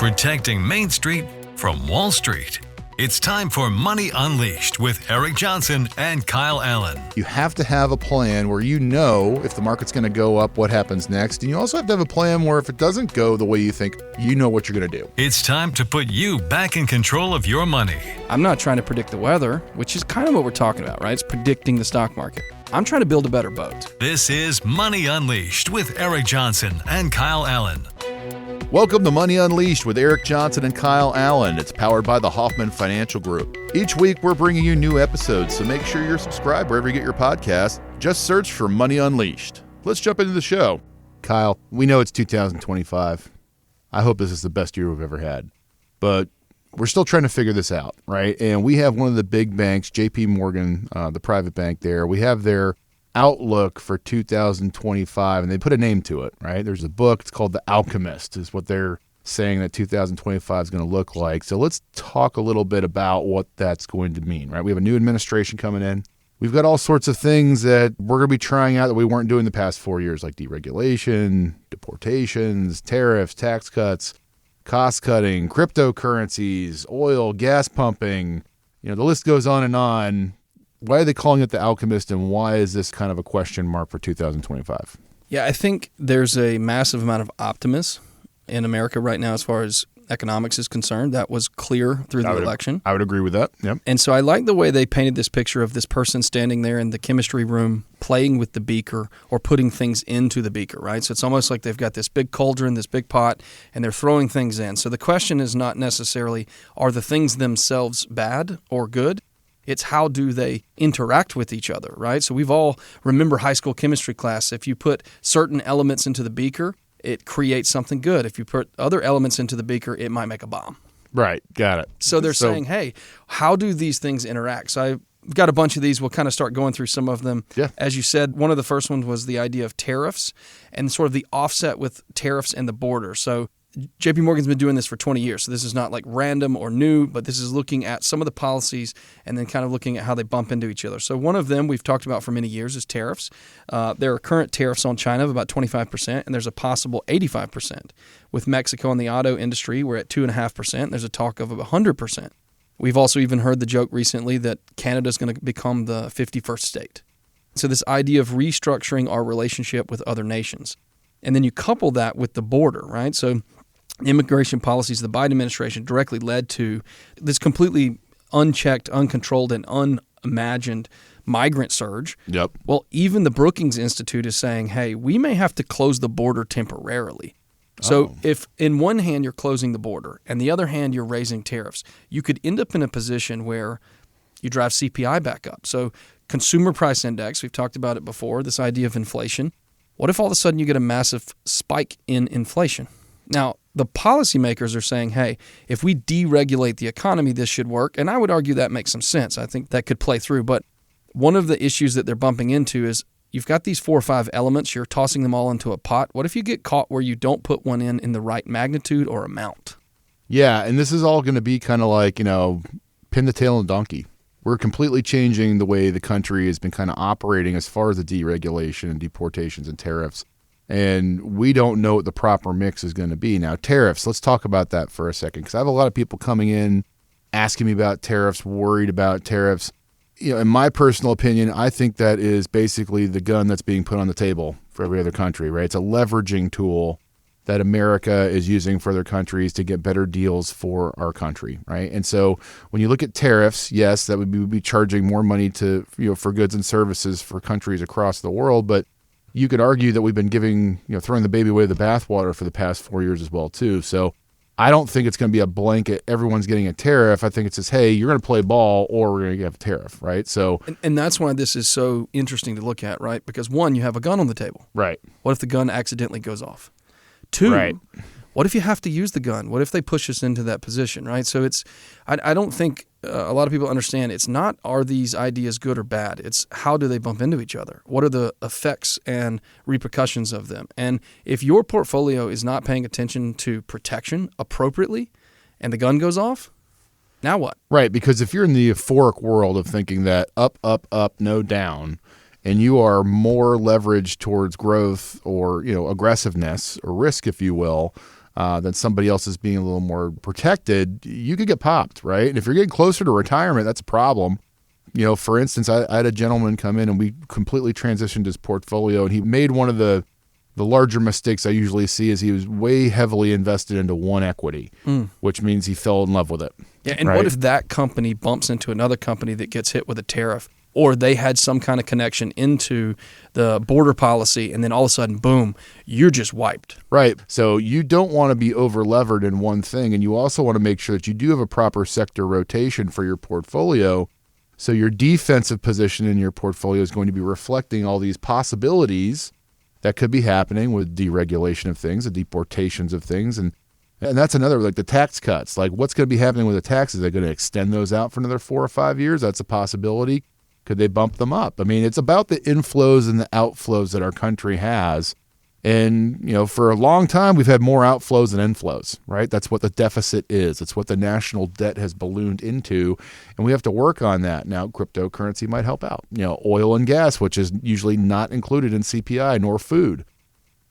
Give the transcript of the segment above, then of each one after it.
protecting Main Street from Wall Street. It's time for Money Unleashed with Eric Johnson and Kyle Allyn. You have to have a plan where you know if the market's going to go up, what happens next. And you also have to have a plan where if it doesn't go the way you think, you know what you're going to do. It's time to put you back in control of your money. I'm not trying to predict the weather, which is kind of what we're talking about, right? It's predicting the stock market. I'm trying to build a better boat. This is Money Unleashed with Eric Johnson and Kyle Allyn. Welcome to Money Unleashed with Eric Johnson and Kyle Allyn. It's powered by the Hoffman Financial Group. Each week, we're bringing you new episodes, so make sure you're subscribed wherever you get your podcast. Just search for Money Unleashed. Let's jump into the show. Kyle, we know it's 2025. I hope this is the best year we've ever had. But we're still trying to figure this out, right? And we have one of the big banks, JP Morgan, the private bank there. We have their outlook for 2025, and they put a name to it, right? There's a book, it's called The Alchemist, is what they're saying that 2025 is going to look like. So let's talk a little bit about what that's going to mean, right? We have a new administration coming in. We've got all sorts of things that we're going to be trying out that we weren't doing the past 4 years, like deregulation, deportations, tariffs, tax cuts, cost cutting, cryptocurrencies, oil, gas pumping. You know, the list goes on and on. Why are they calling it The Alchemist, and why is this kind of a question mark for 2025? Yeah, I think there's a massive amount of optimism in America right now as far as economics is concerned. That was clear through the election. I would agree with that. Yep. And so I like the way they painted this picture of this person standing there in the chemistry room playing with the beaker or putting things into the beaker, right? So it's almost like they've got this big cauldron, this big pot, and they're throwing things in. So the question is not necessarily, are the things themselves bad or good? It's how do they interact with each other, right? So we've all remember high school chemistry class. If you put certain elements into the beaker, it creates something good. If you put other elements into the beaker, it might make a bomb. Right. Got it. So they're saying, hey, how do these things interact? So I've got a bunch of these. We'll kind of start going through some of them. Yeah. As you said, one of the first ones was the idea of tariffs and sort of the offset with tariffs and the border. So JP Morgan's been doing this for 20 years, so this is not like random or new, but this is looking at some of the policies and then kind of looking at how they bump into each other. So one of them we've talked about for many years is tariffs. There are current tariffs on China of about 25%, and there's a possible 85%. With Mexico and the auto industry, we're at 2.5%. There's a talk of 100%. We've also even heard the joke recently that Canada's going to become the 51st state. So this idea of restructuring our relationship with other nations. And then you couple that with the border, right? So immigration policies of the Biden administration directly led to this completely unchecked, uncontrolled, and unimagined migrant surge. Yep. Well, even the Brookings Institute is saying, hey, we may have to close the border temporarily. So if in one hand you're closing the border and the other hand you're raising tariffs, you could end up in a position where you drive CPI back up. So consumer price index, we've talked about it before, this idea of inflation. What if all of a sudden you get a massive spike in inflation? Now, the policymakers are saying, hey, if we deregulate the economy, this should work. And I would argue that makes some sense. I think that could play through. But one of the issues that they're bumping into is you've got these 4 or 5 elements. You're tossing them all into a pot. What if you get caught where you don't put one in the right magnitude or amount? Yeah, and this is all going to be kind of like, pin the tail on a donkey. We're completely changing the way the country has been kind of operating as far as the deregulation and deportations and tariffs. And we don't know what the proper mix is going to be. Now, tariffs, let's talk about that for a second, because I have a lot of people coming in asking me about tariffs, worried about tariffs. In my personal opinion, I think that is basically the gun that's being put on the table for every other country, right? It's a leveraging tool that America is using for other countries to get better deals for our country, right? And so when you look at tariffs, yes, that would be charging more money to, for goods and services for countries across the world, but you could argue that we've been throwing the baby away with the bathwater for the past 4 years as well, too. So I don't think it's going to be a blanket, everyone's getting a tariff. I think it says, hey, you're going to play ball or we're going to have a tariff, right? So, and that's why this is so interesting to look at, right? Because one, you have a gun on the table. Right. What if the gun accidentally goes off? 2, right. What if you have to use the gun? What if they push us into that position, right? So I don't think a lot of people understand it's not are these ideas good or bad. It's how do they bump into each other? What are the effects and repercussions of them? And if your portfolio is not paying attention to protection appropriately and the gun goes off, now what? Right, because if you're in the euphoric world of thinking that up, up, up, no down, and you are more leveraged towards growth or aggressiveness or risk, if you will, then somebody else is being a little more protected, you could get popped, right? And if you're getting closer to retirement, that's a problem. For instance, I had a gentleman come in and we completely transitioned his portfolio, and he made one of the larger mistakes I usually see is he was way heavily invested into one equity, which means he fell in love with it. Yeah, and right? What if that company bumps into another company that gets hit with a tariff, or they had some kind of connection into the border policy, and then all of a sudden, boom, you're just wiped. Right. So you don't want to be over-levered in one thing, and you also want to make sure that you do have a proper sector rotation for your portfolio. So your defensive position in your portfolio is going to be reflecting all these possibilities that could be happening with deregulation of things, the deportations of things. And that's another, like the tax cuts. Like what's going to be happening with the taxes? Are they going to extend those out for another 4 or 5 years? That's a possibility. Could they bump them up? I mean, it's about the inflows and the outflows that our country has. And, for a long time, we've had more outflows than inflows, right? That's what the deficit is. It's what the national debt has ballooned into, and we have to work on that. Now, cryptocurrency might help out. Oil and gas, which is usually not included in CPI, nor food.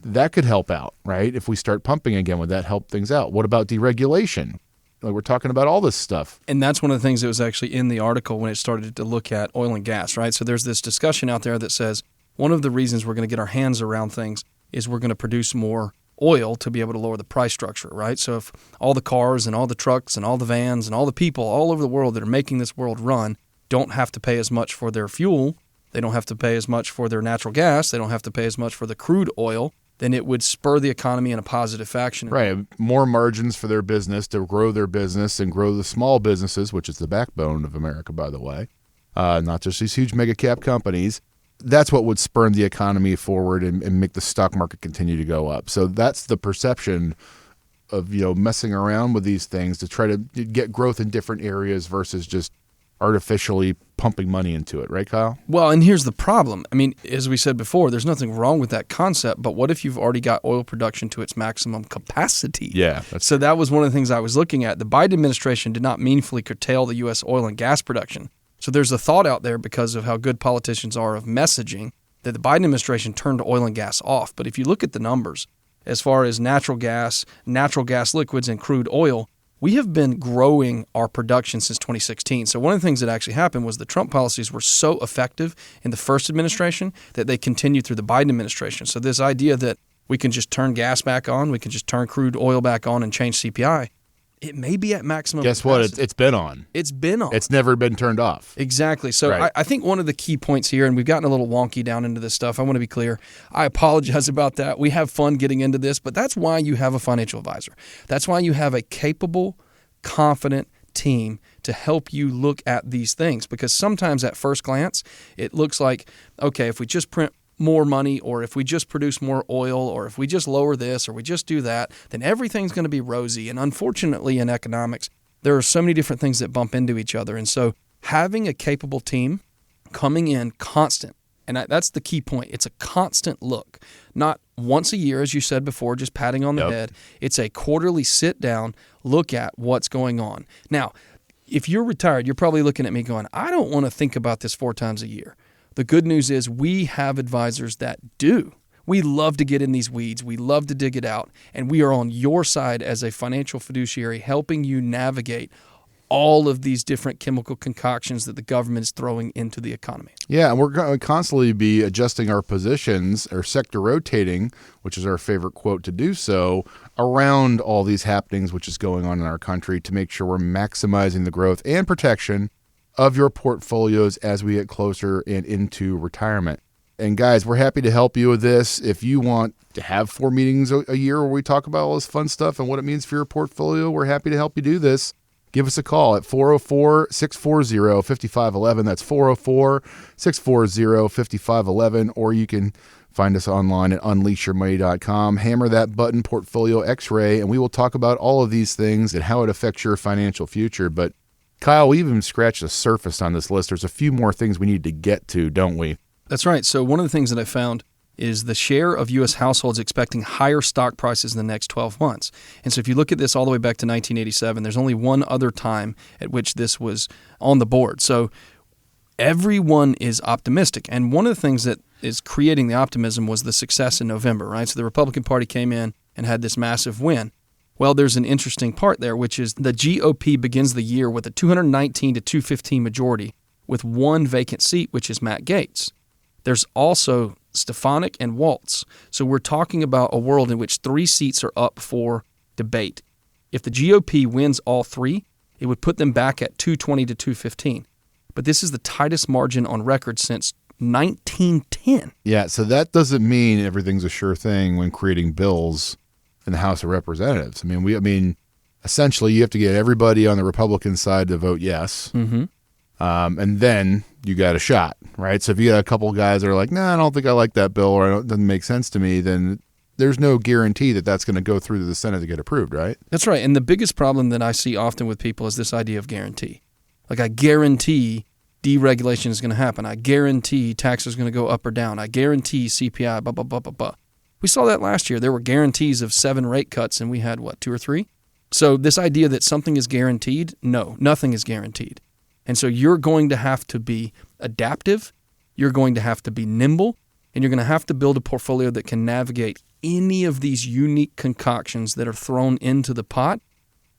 That could help out, right? If we start pumping again, would that help things out? What about deregulation? Like we're talking about all this stuff. And that's one of the things that was actually in the article when it started to look at oil and gas, right? So there's this discussion out there that says one of the reasons we're going to get our hands around things is we're going to produce more oil to be able to lower the price structure, right? So if all the cars and all the trucks and all the vans and all the people all over the world that are making this world run don't have to pay as much for their fuel, they don't have to pay as much for their natural gas, they don't have to pay as much for the crude oil, then it would spur the economy in a positive fashion. Right. More margins for their business to grow their business and grow the small businesses, which is the backbone of America, by the way, not just these huge mega cap companies. That's what would spur the economy forward and make the stock market continue to go up. So that's the perception of, messing around with these things to try to get growth in different areas versus just artificially pumping money into it. Right, Kyle? Well, and here's the problem. I mean, as we said before, there's nothing wrong with that concept, but what if you've already got oil production to its maximum capacity? Yeah. So that was one of the things I was looking at. The Biden administration did not meaningfully curtail the U.S. oil and gas production. So there's a thought out there because of how good politicians are of messaging that the Biden administration turned oil and gas off. But if you look at the numbers, as far as natural gas liquids, and crude oil, we have been growing our production since 2016. So one of the things that actually happened was the Trump policies were so effective in the first administration that they continued through the Biden administration. So this idea that we can just turn gas back on, we can just turn crude oil back on and change CPI, it may be at maximum Guess capacity. what? It's been on. It's been on. It's never been turned off. Exactly. So Right. I think one of the key points here, and we've gotten a little wonky down into this stuff, I want to be clear. I apologize about that. We have fun getting into this, but that's why you have a financial advisor. That's why you have a capable, confident team to help you look at these things, because sometimes at first glance, it looks like, okay, if we just print more money, or if we just produce more oil, or if we just lower this, or we just do that, then everything's going to be rosy. And unfortunately, in economics, there are so many different things that bump into each other. And so having a capable team coming in constant, and that's the key point. It's a constant look, not once a year, as you said before, just patting on the head. It's a quarterly sit down, look at what's going on. Now, if you're retired, you're probably looking at me going, I don't want to think about this 4 times a year. The good news is we have advisors that do. We love to get in these weeds. We love to dig it out. And we are on your side as a financial fiduciary, helping you navigate all of these different chemical concoctions that the government is throwing into the economy. Yeah, and we're going to constantly be adjusting our positions, or sector rotating, which is our favorite quote to do so, around all these happenings which is going on in our country to make sure we're maximizing the growth and protection of your portfolios as we get closer and into retirement. And guys, we're happy to help you with this. If you want to have 4 meetings a year where we talk about all this fun stuff and what it means for your portfolio, we're happy to help you do this. Give us a call at 404-640-5511. That's 404-640-5511. Or you can find us online at unleashyourmoney.com. Hammer that button, Portfolio X-Ray, and we will talk about all of these things and how it affects your financial future. But Kyle, we even scratched the surface on this list. There's a few more things we need to get to, don't we? That's right. So one of the things that I found is the share of U.S. households expecting higher stock prices in the next 12 months. And so if you look at this all the way back to 1987, there's only one other time at which this was on the board. So everyone is optimistic. And one of the things that is creating the optimism was the success in November, right? So the Republican Party came in and had this massive win. Well, there's an interesting part there, which is the GOP begins the year with a 219 to 215 majority with one vacant seat, which is Matt Gaetz. There's also Stefanik and Waltz. So we're talking about a world in which 3 seats are up for debate. If the GOP wins all 3, it would put them back at 220 to 215. But this is the tightest margin on record since 1910. Yeah, so that doesn't mean everything's a sure thing when creating bills in the House of Representatives. I mean, essentially, you have to get everybody on the Republican side to vote yes, and then you got a shot, right? So if you got a couple guys that are like, "Nah, I don't think I like that bill," or "It doesn't make sense to me," then there's no guarantee that that's going to go through to the Senate to get approved, right? That's right. And the biggest problem that I see often with people is this idea of guarantee. Like, I guarantee deregulation is going to happen. I guarantee taxes are going to go up or down. I guarantee CPI, blah, blah, blah, blah, blah. We saw that last year. There were guarantees of 7 rate cuts, and we had, 2 or 3? So this idea that something is guaranteed, no, nothing is guaranteed. And so you're going to have to be adaptive, you're going to have to be nimble, and you're going to have to build a portfolio that can navigate any of these unique concoctions that are thrown into the pot.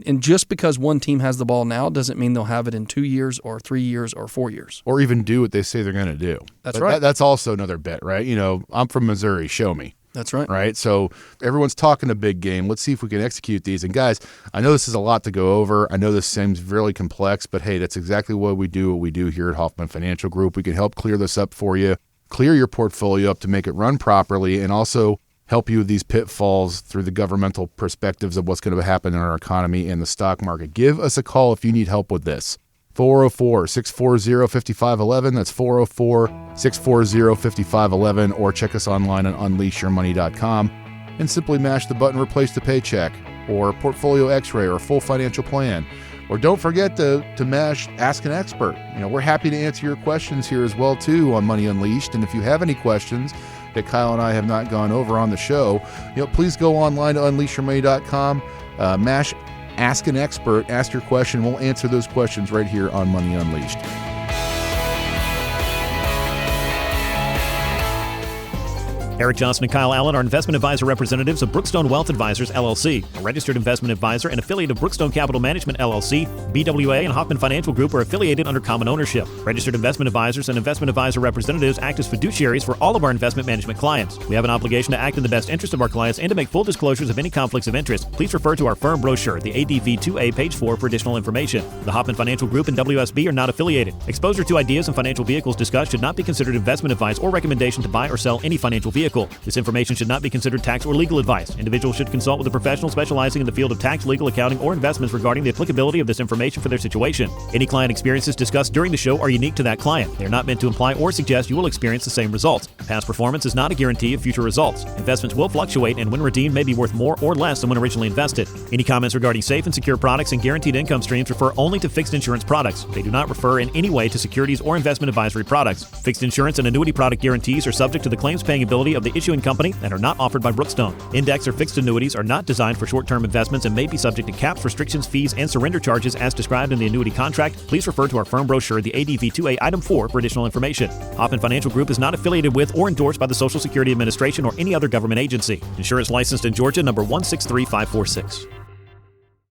And just because one team has the ball now doesn't mean they'll have it in 2 years or 3 years or 4 years. Or even do what they say they're going to do. That's right. That's also another bet, right? I'm from Missouri, show me. That's right. Right? So everyone's talking a big game. Let's see if we can execute these. And guys, I know this is a lot to go over. I know this seems really complex, but hey, that's exactly what we do here at Hoffman Financial Group. We can help clear this up for you, clear your portfolio up to make it run properly, and also help you with these pitfalls through the governmental perspectives of what's going to happen in our economy and the stock market. Give us a call if you need help with this. 404-640-5511. That's 404-640-5511. Or check us online at unleashyourmoney.com and simply mash the button Replace the Paycheck or Portfolio X-Ray or Full Financial Plan. Or don't forget to mash Ask an Expert. We're happy to answer your questions here as well, too, on Money Unleashed. And if you have any questions that Kyle and I have not gone over on the show, please go online to unleashyourmoney.com, mash Ask an Expert, ask your question. We'll answer those questions right here on Money Unleashed. Eric Johnson and Kyle Allyn are investment advisor representatives of Brookstone Wealth Advisors, LLC, a registered investment advisor and affiliate of Brookstone Capital Management, LLC. BWA and Hoffman Financial Group are affiliated under common ownership. Registered investment advisors and investment advisor representatives act as fiduciaries for all of our investment management clients. We have an obligation to act in the best interest of our clients and to make full disclosures of any conflicts of interest. Please refer to our firm brochure, the ADV2A, page 4, for additional information. The Hoffman Financial Group and WSB are not affiliated. Exposure to ideas and financial vehicles discussed should not be considered investment advice or recommendation to buy or sell any financial vehicle. This information should not be considered tax or legal advice. Individuals should consult with a professional specializing in the field of tax, legal, accounting, or investments regarding the applicability of this information for their situation. Any client experiences discussed during the show are unique to that client. They are not meant to imply or suggest you will experience the same results. Past performance is not a guarantee of future results. Investments will fluctuate, and when redeemed may be worth more or less than when originally invested. Any comments regarding safe and secure products and guaranteed income streams refer only to fixed insurance products. They do not refer in any way to securities or investment advisory products. Fixed insurance and annuity product guarantees are subject to the claims paying ability of the issuing company and are not offered by Brookstone. Index or fixed annuities are not designed for short-term investments and may be subject to caps, restrictions, fees, and surrender charges as described in the annuity contract. Please refer to our firm brochure, the ADV2A Item 4, for additional information. Hoffman Financial Group is not affiliated with or endorsed by the Social Security Administration or any other government agency. Insurance licensed in Georgia, number 163546.